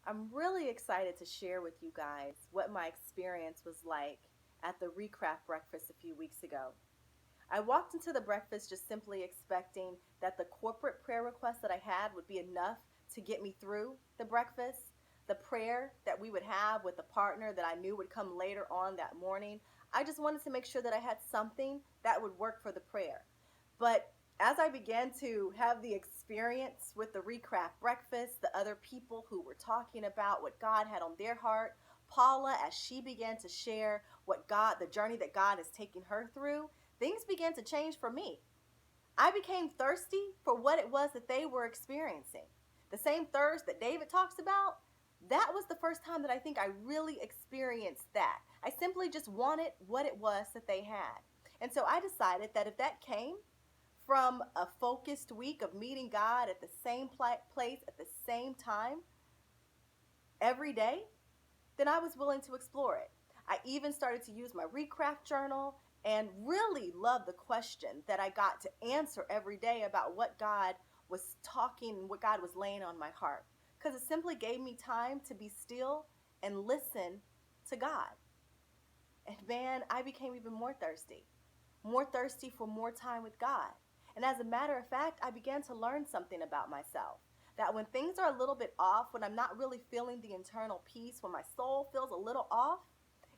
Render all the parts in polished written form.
I'm really excited to share with you guys what my experience was like at the ReCraft breakfast a few weeks ago. I walked into the breakfast just simply expecting that the corporate prayer request that I had would be enough to get me through the breakfast. The prayer that we would have with a partner that I knew would come later on that morning. I just wanted to make sure that I had something that would work for the prayer. But as I began to have the experience with the ReCraft breakfast, the other people who were talking about what God had on their heart, Paula, as she began to share the journey that God is taking her through, things began to change for me. I became thirsty for what it was that they were experiencing. The same thirst that David talks about, that was the first time that I think I really experienced that. I simply just wanted what it was that they had. And so I decided that if that came from a focused week of meeting God at the same place at the same time every day, then I was willing to explore it. I even started to use my ReCraft journal and really loved the question that I got to answer every day about what God was talking, what God was laying on my heart. Because it simply gave me time to be still and listen to God. And man, I became even more thirsty for more time with God. And as a matter of fact, I began to learn something about myself. That when things are a little bit off, when I'm not really feeling the internal peace, when my soul feels a little off,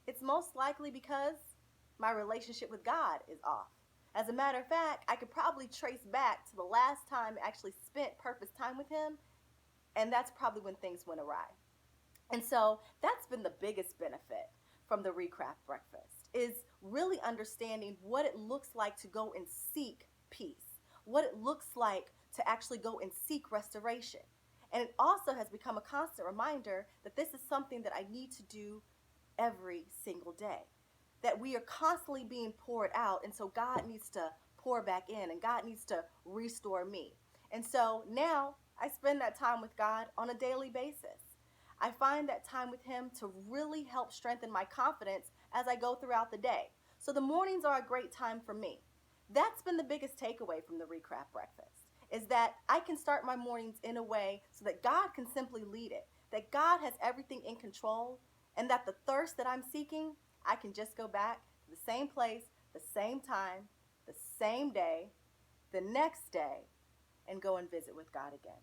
it's most likely because my relationship with God is off. As a matter of fact, I could probably trace back to the last time I actually spent purpose time with Him, and that's probably when things went awry. And so that's been the biggest benefit from the ReCraft breakfast is really understanding what it looks like to go and seek peace, what it looks like to actually go and seek restoration. And it also has become a constant reminder that this is something that I need to do every single day. That we are constantly being poured out, and so God needs to pour back in, and God needs to restore me. And so now I spend that time with God on a daily basis. I find that time with Him to really help strengthen my confidence as I go throughout the day. So the mornings are a great time for me. That's been the biggest takeaway from the ReCraft breakfast is that I can start my mornings in a way so that God can simply lead it, that God has everything in control, and that the thirst that I'm seeking, I can just go back to the same place, the same time, the same day, the next day, and go and visit with God again.